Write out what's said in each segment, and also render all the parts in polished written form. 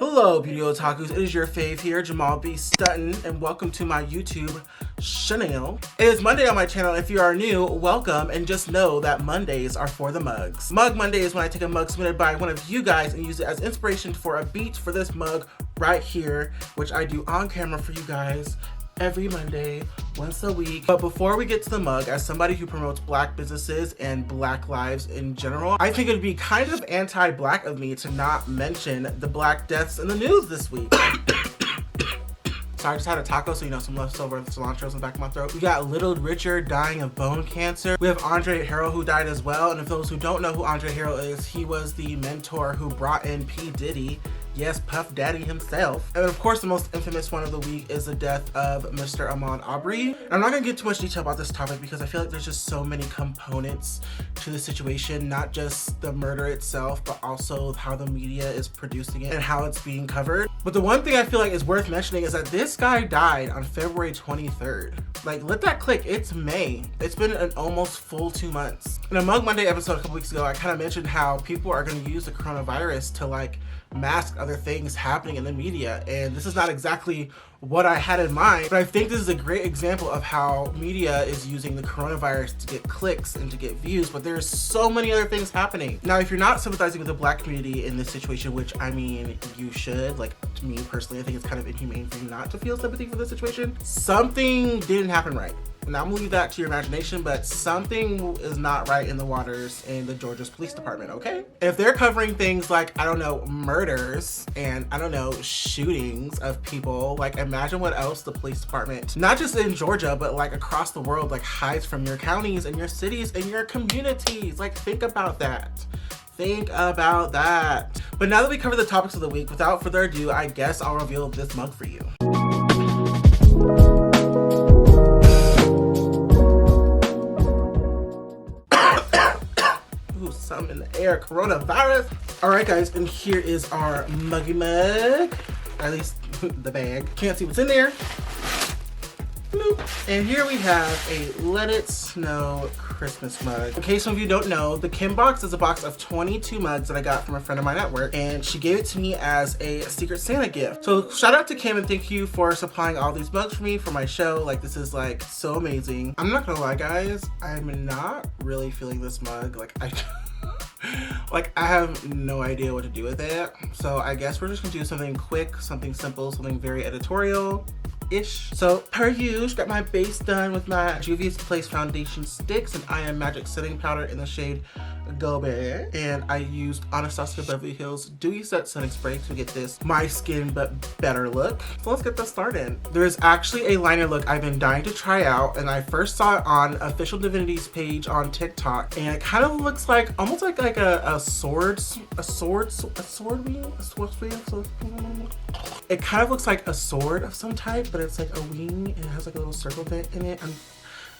Hello beauty otakus, it is your fave here, Jamal B. Stutton, and welcome to my YouTube channel. It is Monday on my channel. If you are new, welcome, and just know that Mondays are for the mugs. Mug Monday is when I take a mug submitted by one of you guys and use it as inspiration for a beat for this mug right here, which I do on camera for you guys every Monday, once a week. But before we get to the mug, as somebody who promotes Black businesses and Black lives in general, I think it would be kind of anti-Black of me to not mention the Black deaths in the news this week. Sorry, I just had a taco, so you know, some leftover cilantro in the back of my throat. We got Little Richard dying of bone cancer. We have Andre Harrell, who died as well. And if those who don't know who Andre Harrell is, he was the mentor who brought in P. Diddy. Yes, Puff Daddy himself. And of course, the most infamous one of the week is the death of Mr. Ahmaud Arbery. And I'm not gonna get too much detail about this topic because I feel like there's just so many components to the situation, not just the murder itself, but also how the media is producing it and how it's being covered. But the one thing I feel like is worth mentioning is that this guy died on February 23rd. Like, let that click, it's May. It's been an almost full 2 months. In a Mug Monday episode a couple weeks ago, I kind of mentioned how people are gonna use the coronavirus to like mask other things happening in the media, and this is not exactly what I had in mind, but I think this is a great example of how media is using the coronavirus to get clicks and to get views, but there's so many other things happening. Now, if you're not sympathizing with the Black community in this situation, which I mean, you should, like to me personally, I think it's kind of inhumane for you not to feel sympathy for this situation. Something didn't happen right. And I'm gonna leave that to your imagination, but something is not right in the waters in the Georgia's police department, okay? If they're covering things like, I don't know, murders and I don't know, shootings of people, like imagine what else the police department, not just in Georgia, but like across the world, like hides from your counties and your cities and your communities. Like, think about that. Think about that. But now that we covered the topics of the week, without further ado, I guess I'll reveal this mug for you. Some in the air, coronavirus. All right guys, and here is our muggy mug, or at least the bag. Can't see what's in there. Bloop. And here we have a Let It Snow Christmas mug. In case some of you don't know, the Kim box is a box of 22 mugs that I got from a friend of mine at work, and she gave it to me as a Secret Santa gift. So shout out to Kim and thank you for supplying all these mugs for me for my show. Like, this is like so amazing. I'm not gonna lie guys, I'm not really feeling this mug. Like I have no idea what to do with it. So I guess we're just gonna do something quick, something simple, something very editorial-ish. So per usual, got my base done with my Juviasplace foundation sticks and I Am Magic setting powder in the shade Gobe. And I used AnastasiaBeverlyhills Dewy Set Setting Spray to get this my skin but better look. So let's get this started. There's actually a liner look I've been dying to try out, and I first saw it on Official Divinity's page on TikTok, and it kind of looks like almost like a sword wing. It kind of looks like a sword of some type, but it's like a wing and it has like a little circle bit in it.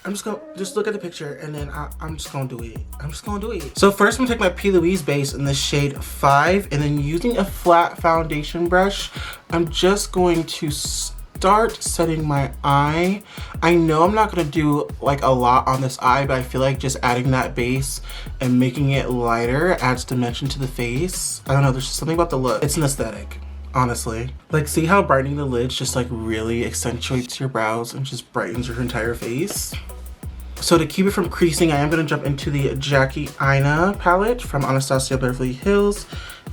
I'm just gonna look at the picture and then I'm just gonna do it. I'm just gonna do it. So first I'm gonna take my P. Louise base in the shade 5, and then using a flat foundation brush, I'm just going to start setting my eye. I know I'm not gonna do like a lot on this eye, but I feel like just adding that base and making it lighter adds dimension to the face. I don't know, there's just something about the look. It's an aesthetic. Honestly, like, see how brightening the lids just like really accentuates your brows and just brightens your entire face. So to keep it from creasing, I am going to jump into the Jackie Aina palette from AnastasiaBeverlyHills.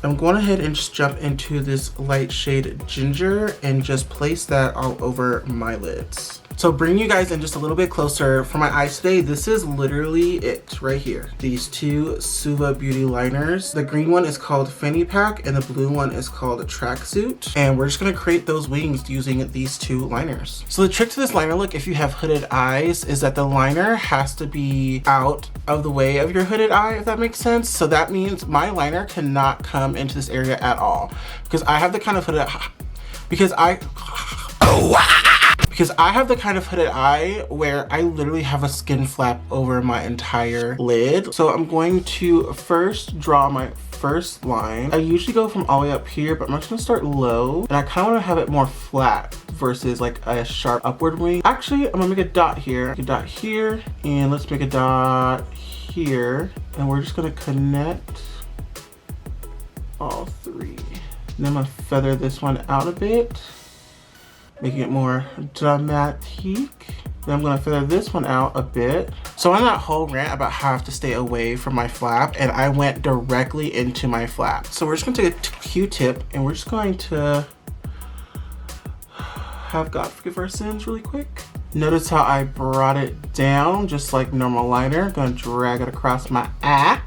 I'm going ahead and just jump into this light shade Ginger and just place that all over my lids. So bring you guys in just a little bit closer for my eyes today. This is literally it right here. These two suvabeauty liners. The green one is called Fanny Pack and the blue one is called Tracksuit. And we're just gonna create those wings using these two liners. So the trick to this liner look, if you have hooded eyes, is that the liner has to be out of the way of your hooded eye, if that makes sense. So that means my liner cannot come into this area at all. Because I have the kind of hooded have the kind of hooded eye where I literally have a skin flap over my entire lid. So I'm going to first draw my first line. I usually go from all the way up here, but I'm just gonna start low. And I kind of want to have it more flat versus like a sharp upward wing. Actually, I'm gonna make a dot here. Make a dot here, and let's make a dot here. And we're just gonna connect all three. And I'm gonna feather this one out a bit, making it more dramatic. Then I'm gonna feather this one out a bit. So on that whole rant about how I have to stay away from my flap, and I went directly into my flap. So we're just gonna take a Q-tip and we're just going to have God forgive our sins really quick. Notice how I brought it down just like normal liner. I'm gonna drag it across my eye.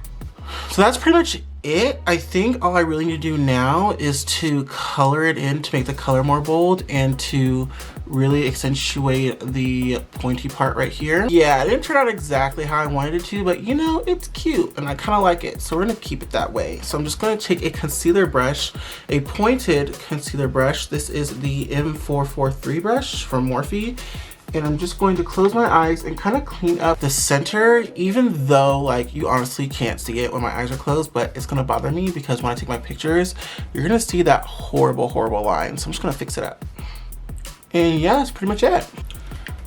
So that's pretty much it. I think all I really need to do now is to color it in to make the color more bold and to really accentuate the pointy part right here. Yeah, it didn't turn out exactly how I wanted it to, but you know, it's cute and I kind of like it. So we're gonna keep it that way. So I'm just gonna take a concealer brush, a pointed concealer brush. This is the M443 brush from Morphe. And I'm just going to close my eyes and kind of clean up the center, even though like you honestly can't see it when my eyes are closed, but it's gonna bother me because when I take my pictures, you're gonna see that horrible, horrible line. So I'm just gonna fix it up. And yeah, that's pretty much it.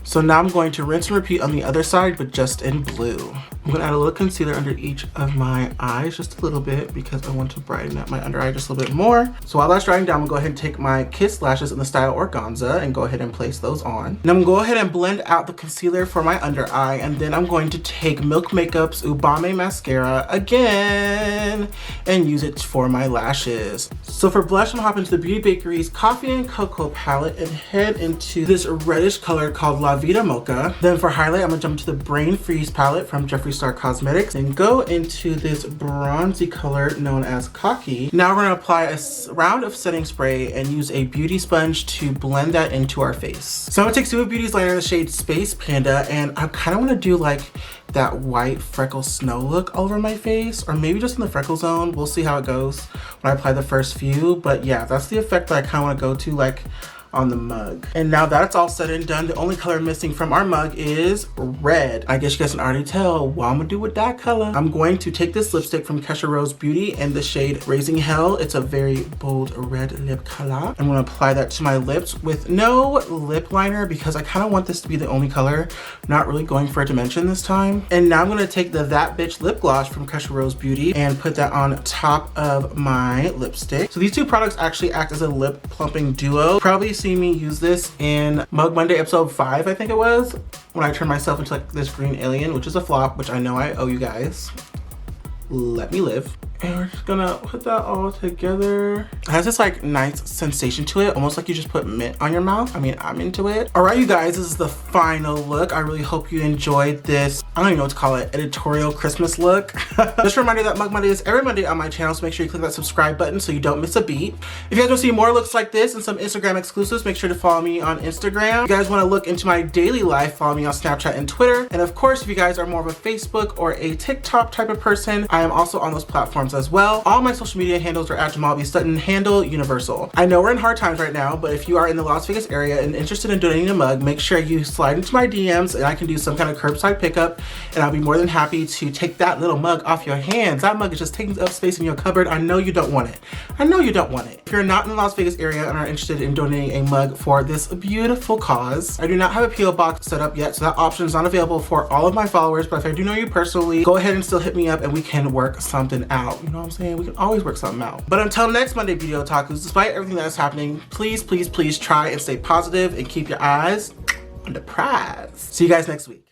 So now I'm going to rinse and repeat on the other side, but just in blue. I'm gonna add a little concealer under each of my eyes, just a little bit, because I want to brighten up my under eye just a little bit more. So while that's drying down, I'm gonna go ahead and take my Kiss lashes in the style Organza and go ahead and place those on. And I'm gonna go ahead and blend out the concealer for my under eye, and then I'm going to take Milkmakeup's Ubame mascara again and use it for my lashes. So for blush, I'm gonna hop into the Beauty Bakery's Coffee and Cocoa palette and head into this reddish color called La Vida Mocha. Then for highlight, I'm gonna jump into the Brain Freeze palette from Jeffree Star Cosmetics and go into this bronzy color known as Cocky. Now we're gonna apply a round of setting spray and use a beauty sponge to blend that into our face. So I'm gonna take Suvabeauty's liner in the shade Space Panda, and I kind of want to do like that white freckle snow look all over my face, or maybe just in the freckle zone. We'll see how it goes when I apply the first few, but yeah, that's the effect that I kind of want to go to like on the mug. And now that's all said and done, the only color missing from our mug is red. I guess you guys can already tell what I'm gonna do with that color. I'm going to take this lipstick from Kesharosebeauty in the shade Raising Hell. It's a very bold red lip color. I'm gonna apply that to my lips with no lip liner because I kind of want this to be the only color, not really going for a dimension this time. And now I'm gonna take the That Bitch lip gloss from Kesharosebeauty and put that on top of my lipstick. So these two products actually act as a lip plumping duo. Probably see me use this in Mug Monday episode 5, I think it was, when I turned myself into like this green alien, which is a flop, which I know I owe you guys. Let me live. And we're just gonna put that all together. It has this like nice sensation to it, almost like you just put mint on your mouth. I mean, I'm into it. All right, you guys, this is the final look. I really hope you enjoyed this, I don't even know what to call it, editorial Christmas look. Just a reminder that Mug Monday is every Monday on my channel, so make sure you click that subscribe button so you don't miss a beat. If you guys want to see more looks like this and some Instagram exclusives, make sure to follow me on Instagram. If you guys want to look into my daily life, follow me on Snapchat and Twitter. And of course, if you guys are more of a Facebook or a TikTok type of person, I am also on those platforms as well. All my social media handles are at Jamal B. Sutton, handle universal. I know we're in hard times right now, but if you are in the Las Vegas area and interested in donating a mug, make sure you slide into my DMs and I can do some kind of curbside pickup, and I'll be more than happy to take that little mug off your hands. That mug is just taking up space in your cupboard. I know you don't want it. I know you don't want it. If you're not in the Las Vegas area and are interested in donating a mug for this beautiful cause, I do not have a PO box set up yet, so that option is not available for all of my followers, but if I do know you personally, go ahead and still hit me up and we can work something out. You know what I'm saying? We can always work something out. But until next Monday, Beauty Otakus, despite everything that is happening, please, please, please try and stay positive and keep your eyes on the prize. See you guys next week.